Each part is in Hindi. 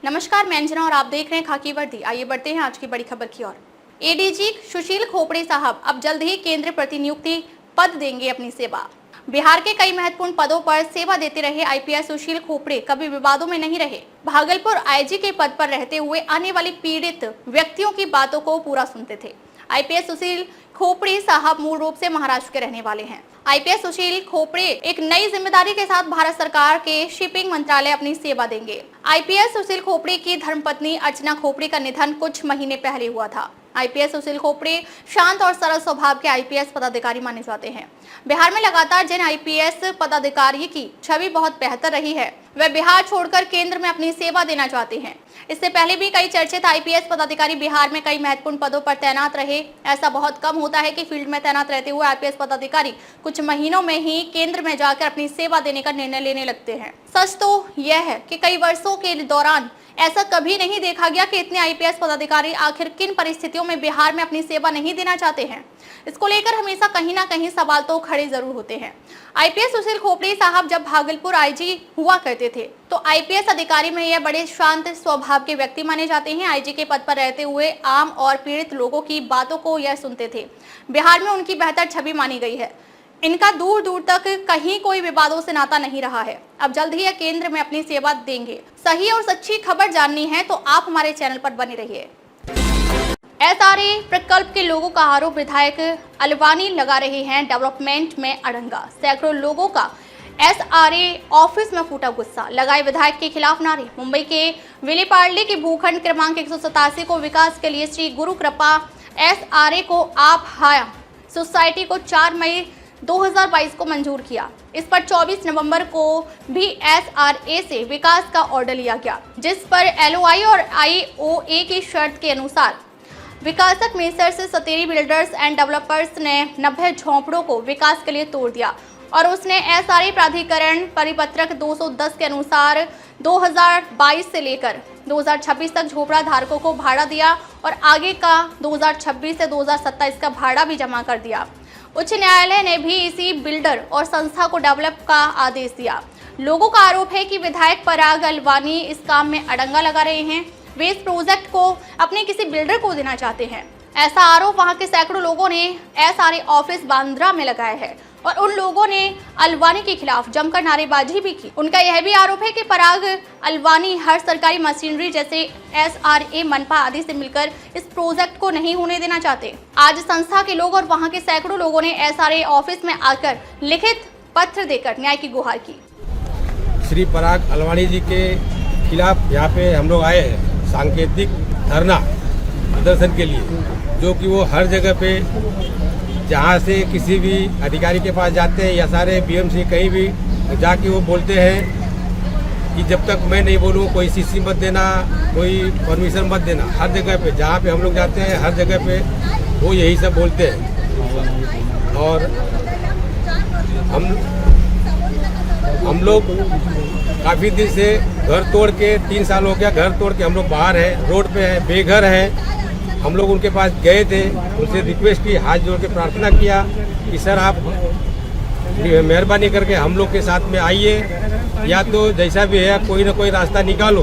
नमस्कार, मैं अंजना और आप देख रहे हैं खाकी वर्दी। आइए बढ़ते हैं आज की बड़ी खबर की ओर। एडीजी सुशील खोपड़े साहब अब जल्द ही केंद्र प्रतिनियुक्ति पद देंगे अपनी सेवा। बिहार के कई महत्वपूर्ण पदों पर सेवा देते रहे आईपीएस सुशील खोपड़े कभी विवादों में नहीं रहे। भागलपुर आईजी के पद पर रहते हुए आने वाली पीड़ित व्यक्तियों की बातों को पूरा सुनते थे। आईपीएस सुशील खोपड़े साहब मूल रूप से महाराष्ट्र के रहने वाले हैं। आईपीएस सुशील खोपड़े एक नई जिम्मेदारी के साथ भारत सरकार के शिपिंग मंत्रालय अपनी सेवा देंगे। आईपीएस सुशील खोपड़े की धर्मपत्नी अर्चना खोपड़े का निधन कुछ महीने पहले हुआ था। आईपीएस सुशील खोपड़े शांत और सरल स्वभाव के आईपीएस पदाधिकारी माने जाते हैं। बिहार में लगातार जिन आईपीएस पदाधिकारी की छवि बहुत बेहतर रही है, वे बिहार छोड़कर केंद्र में अपनी सेवा देना चाहते हैं। इससे पहले भी कई चर्चित आईपीएस पदाधिकारी बिहार में कई महत्वपूर्ण पदों पर तैनात रहे। ऐसा बहुत कम होता है कि फील्ड में तैनात रहते हुए आईपीएस पदाधिकारी कुछ महीनों में ही केंद्र में जाकर अपनी सेवा देने का निर्णय लेने लगते हैं। सच तो यह है कि कई वर्षों के दौरान ऐसा कभी नहीं देखा गया कि इतने आईपीएस पदाधिकारी आखिर किन परिस्थितियों में बिहार में अपनी सेवा नहीं देना चाहते हैं। इसको लेकर हमेशा कहीं ना कहीं सवाल तो खड़े जरूर होते हैं। आईपीएस सुशील खोपड़े साहब जब भागलपुर आईजी हुआ करते थे तो आईपीएस अधिकारी में यह बड़े शांत स्वभाव के व्यक्ति माने जाते हैं। आईजी के पद पर रहते हुए आम और पीड़ित लोगों की बातों को यह सुनते थे। बिहार में उनकी बेहतर छवि मानी गई है। इनका दूर दूर तक कहीं कोई विवादों से नाता नहीं रहा है। अब जल्द ही यह केंद्र में अपनी सेवा देंगे। सही और सच्ची खबर जाननी है तो आप हमारे चैनल पर बने रहिए। एसआरए प्रकल्प के लोगों का आरोप विधायक अलवानी लगा रहे हैं डेवलपमेंट में अड़ंगा। सैकड़ों लोगों का एसआरए ऑफिस में फूटा गुस्सा, लगाए विधायक के खिलाफ नारे। मुंबई के विलेपार्ले के भूखंड क्रमांक 187 को विकास के लिए श्री गुरु कृपा एसआरए को आप हाया सोसाइटी को 4 मई 2022 को मंजूर किया। इस पर 24 नवंबर को भी एसआरए से विकास का ऑर्डर लिया गया, जिस पर एलओआई और आईओए की शर्त के अनुसार विकासक messrs Sateri builders and developers ने 90 झोंपड़ों को विकास के लिए तोड़ दिया और उसने एसआरए प्राधिकरण परिपत्रक 210 के अनुसार 2022 से लेकर 2026 तक झोपड़ा धारकों को भाड़ा दिया और आगे का 2026 से 2027 का भाड़ा भी जमा कर दिया। उच्च न्यायालय ने भी इसी बिल्डर और संस्था को डेवलप का आदेश दिया। लोगों का आरोप है कि विधायक पराग अलवानी इस काम में अड़ंगा लगा रहे हैं। वे इस प्रोजेक्ट को अपने किसी बिल्डर को देना चाहते हैं। ऐसा आरोप वहां के सैकड़ों लोगों ने एसआरए ऑफिस बांद्रा में लगाया है और उन लोगों ने अलवानी के खिलाफ जमकर नारेबाजी भी की। उनका यह भी आरोप है कि पराग अलवानी हर सरकारी मशीनरी जैसे एसआरए, मनपा आदि से मिलकर इस प्रोजेक्ट को नहीं होने देना चाहते। आज संस्था के लोग और वहां के सैकड़ों लोगों ने एसआरए ऑफिस में आकर लिखित पत्र देकर न्याय की गुहार की। श्री पराग अलवानी जी के खिलाफ यहाँ पे हम लोग आए हैं सांकेतिक धरना प्रदर्शन के लिए, जो कि वो हर जगह पे जहाँ से किसी भी अधिकारी के पास जाते हैं या सारे बीएमसी कहीं भी जाके वो बोलते हैं कि जब तक मैं नहीं बोलूँ कोई सीसी मत देना, कोई परमिशन मत देना। हर जगह पे जहाँ पे हम लोग जाते हैं हर जगह पे वो यही सब बोलते हैं। और हम लोग काफ़ी दिन से घर तोड़ के 3 साल हो गया, घर तोड़ के हम लोग बाहर हैं, रोड पे हैं, बेघर हैं। हम लोग उनके पास गए थे, उनसे रिक्वेस्ट की, हाथ जोड़ के प्रार्थना किया कि सर आप मेहरबानी करके हम लोग के साथ में आइए, या तो जैसा भी है कोई ना कोई रास्ता निकालो।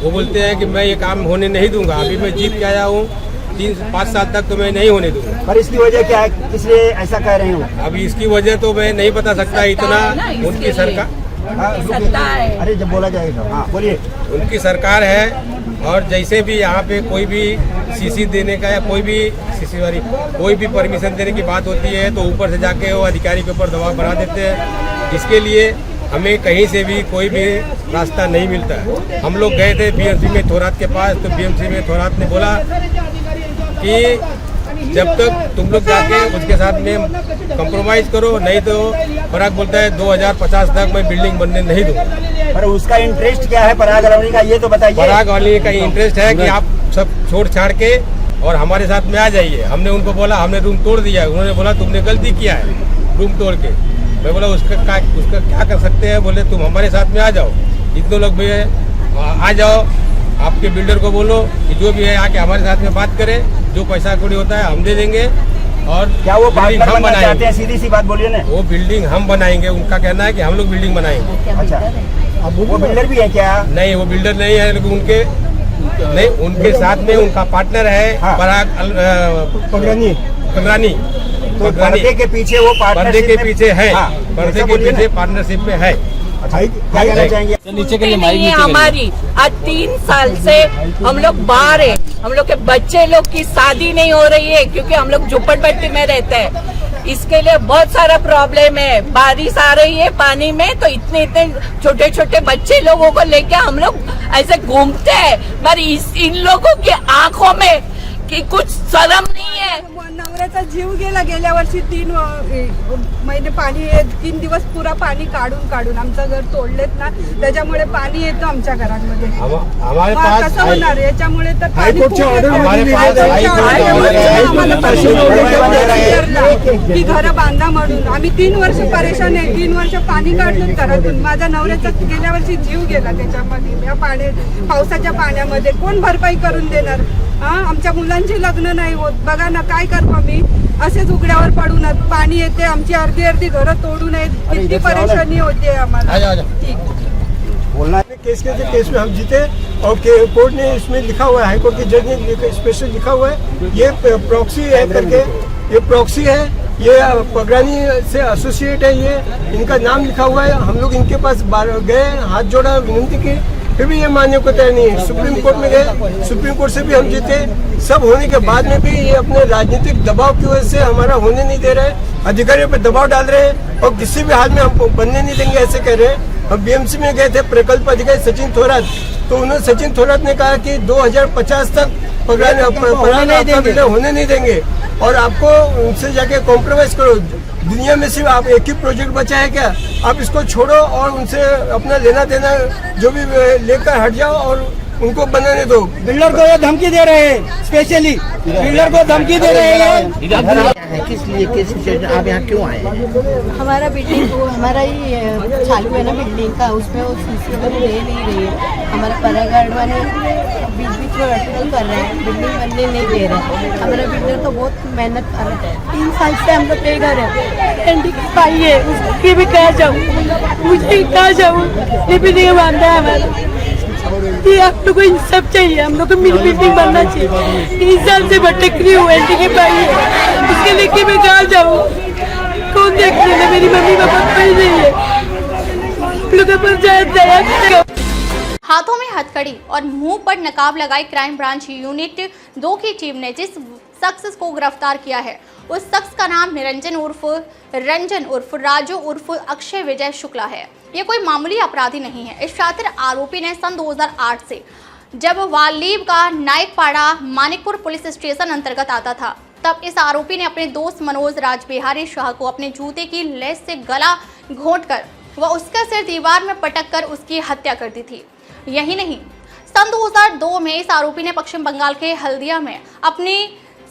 वो बोलते हैं कि मैं ये काम होने नहीं दूंगा। अभी मैं जीत के आया हूँ, 3-5 साल तक तो मैं नहीं होने दूंगा। पर इसकी वजह क्या है, इसलिए ऐसा कह रहे हो? अभी इसकी वजह तो मैं नहीं बता सकता, इतना उनकी सरकार अरे जब बोला जाएगा। हाँ बोलिए। उनकी सरकार है और जैसे भी यहाँ पे कोई भी सीसी देने का या कोई भी सीसी वाली कोई भी परमिशन देने की बात होती है तो ऊपर से जाके वो अधिकारी के ऊपर दबाव बना देते हैं। इसके लिए हमें कहीं से भी कोई भी रास्ता नहीं मिलता है। हम लोग गए थे बीएमसी में थोरात के पास, तो बीएमसी में थोरात ने बोला कि जब तक तुम लोग जाके उसके साथ में कंप्रोमाइज करो, नहीं तो पराग बोलता है 2050 तक मैं बिल्डिंग बनने नहीं दूंगा। पर उसका इंटरेस्ट क्या है पराग अलवानी का, ये तो बताइए। पराग अलवानी का इंटरेस्ट है कि आप सब छोड़ छाड़ के और हमारे साथ में आ जाइए। हमने उनको बोला हमने रूम तोड़ दिया है। उन्होंने बोला तुमने गलती किया है रूम तोड़ के। मैं बोला उसका क्या कर सकते हैं। बोले तुम हमारे साथ में आ जाओ, इतने लोग भी आ जाओ, आपके बिल्डर को बोलो कि जो भी है आके हमारे साथ में बात करे, जो पैसा कौड़ी होता है हम दे देंगे। और क्या वो बिल्डिंग हम बनाएंगे? सीधी सी बात बोलिए ना। वो बिल्डिंग हम बनाएंगे, उनका कहना है कि हम लोग बिल्डिंग बनाएंगे। अच्छा वो बिल्डर भी है क्या? नहीं, वो बिल्डर नहीं है, लेकिन उनके साथ में उनका पार्टनर है हाँ। पगरानी। तो पर्दे के पीछे वो पर्दे के पीछे है, हाँ, पर्दे ऐसा के बोलिए पीछे ना। पार्टनरशिप में है। क्या कहना चाहेंगे? नीचे के लिए नहीं है हमारी। आज 3 साल से हम लोग बाहर है, हम लोग के बच्चे लोग की शादी नहीं हो रही है क्योंकि हम लोग झोपड़पट्टी में रहते हैं। इसके लिए बहुत सारा प्रॉब्लम है। बारिश आ रही है पानी में तो इतने छोटे छोटे बच्चे लोगों को लेके हम लोग ऐसे घूमते हैं, पर इन लोगों की आंखों में कि कुछ शर्म नहीं है। नवऱ्याचा जीव गेला गेल्या वर्षी 3 महिने पाणी 3 दिवस पुरा पाणी काढून आमचं घर तोडलेत ना, त्याच्यामुळे पाणी येतं आमच्या घरांमध्ये। हमारे मग पास कसं होणार याच्यामुळे तर पाणी हाईकोर्टची खूप ऑर्डर येतं। हमारे पास आम्हाला परमिशन की घर बांधा म्हणून आम्ही 3 वर्ष परेशान आहे। 3 वर्ष पाणी काढलं घरातून। माझ्या नवऱ्याचा गेल्या वर्षी जीव गेला त्याच्यामध्ये, या पावसाच्या पाण्यामध्ये कोण भरपाई करून देणार? आमच्या मुलांची लग्न नाही होत, बघा ना काय करू आम्ही? असेच उघड्यावर पडून पाणी येते, आमची अर्धी घरं तोडून आहेत, किती परेशानी होते आम्हाला। ठीक बोलना है। केस में हम जीते और कोर्ट ने इसमें लिखा हुआ है, हाई कोर्ट के जज ने स्पेशल लिखा हुआ है ये प्रॉक्सी है करके, ये प्रॉक्सी है, ये पगरानी से एसोसिएट है, ये इनका नाम लिखा हुआ है। हम लोग इनके पास गए, हाथ जोड़ा, विनती की, फिर भी ये मानने को तैयार नहीं है। सुप्रीम कोर्ट में गए, सुप्रीम कोर्ट से भी हम जीते। सब होने के बाद में भी ये अपने राजनीतिक दबाव की वजह से हमारा होने नहीं दे रहे, अधिकारियों पर दबाव डाल रहे हैं और किसी भी हाल में हम बनने नहीं देंगे ऐसे कह रहे हैं। हम बीएमसी में गए थे, प्रकल्प अधिकारी सचिन थोरात, तो उन्होंने सचिन थोरात ने कहा कि 2050 तक होने नहीं देंगे और आपको उनसे जाके कॉम्प्रोमाइज करो। दुनिया में सिर्फ आप एक ही प्रोजेक्ट बचा है क्या? आप इसको छोड़ो और उनसे अपना लेना देना जो भी लेकर हट जाओ और उनको बनाने दो। बिल्डर को ये धमकी दे रहे हैं, स्पेशली बिल्डर को धमकी दे रहे हैं। किस लिए, किस सिचुएशन आप यहाँ क्यों आए हैं? हमारा बिल्डिंग वो हमारा ही चालू है ना बिल्डिंग का, उसमें वो सीसी वाली दे नहीं रही है। हमारा परागढ़ वाले बीच बीच में अटकल कर रहे हैं, बिल्डिंग बनने नहीं दे रहे। हमारा बिल्डर तो बहुत मेहनत कर रहा है। 3 साल से हम लोग बेघर है, एंटी की पाई है, उसकी भी कहा जाऊँ, मुझे कहा जाऊँ, ये भी नहीं बांधा है हमारा। ये आप लोग को इंसाफ चाहिए, हम लोग को मिल बिल्डिंग बनना चाहिए। 3 साल से भटक रही हूँ, एंटी की पाई है, उसके लेके मैं कहाँ जाऊँ? कौन देख लेगा? मेरी मम्मी पापा कोई नहीं है, लोगों पर दया करो। हाथों में हथकड़ी और मुंह पर नकाब लगाई क्राइम ब्रांच यूनिट 2 की टीम ने जिस शख्स को गिरफ्तार किया है उस शख्स का नाम निरंजन उर्फ राजू उर्फ अक्षय विजय शुक्ला है। ये कोई मामूली अपराधी नहीं है। इस शातिर आरोपी ने सन 2008 से जब वालीब का नायकपाड़ा मानिकपुर पुलिस स्टेशन अंतर्गत आता था, तब इस आरोपी ने अपने दोस्त मनोज राजबिहारी शाह को अपने जूते की लेस से गला घोंटकर व उसका सिर दीवार में पटक कर उसकी हत्या कर दी थी। यही नहीं, सन 2002 में इस आरोपी ने पश्चिम बंगाल के हल्दिया में अपनी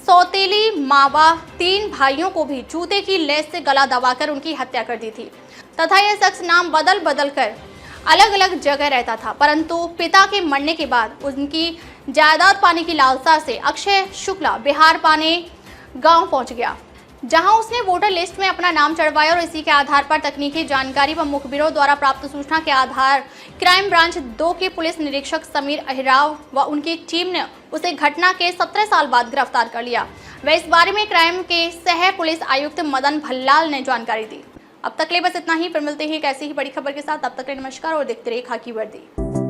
सौतेली मावा 3 भाइयों को भी जूते की लेस से गला दबाकर उनकी हत्या कर दी थी तथा यह शख्स नाम बदल कर अलग अलग जगह रहता था। परंतु पिता के मरने के बाद उनकी जायदाद पाने की लालसा से अक्षय शुक्ला बिहार पाने गांव पहुंच गया, जहां उसने वोटर लिस्ट में अपना नाम चढ़वाया और इसी के आधार पर तकनीकी जानकारी व मुखबिरों द्वारा प्राप्त सूचना के आधार क्राइम ब्रांच 2 के पुलिस निरीक्षक समीर अहिराव व उनकी टीम ने उसे घटना के 17 साल बाद गिरफ्तार कर लिया। वह इस बारे में क्राइम के सह पुलिस आयुक्त मदन भल्लाल ने जानकारी दी। अब तक ले बस इतना ही, फिर मिलते हैं एक ऐसी ही बड़ी खबर के साथ। तब तक के लिए नमस्कार और देखते रहिए खाकी वर्दी।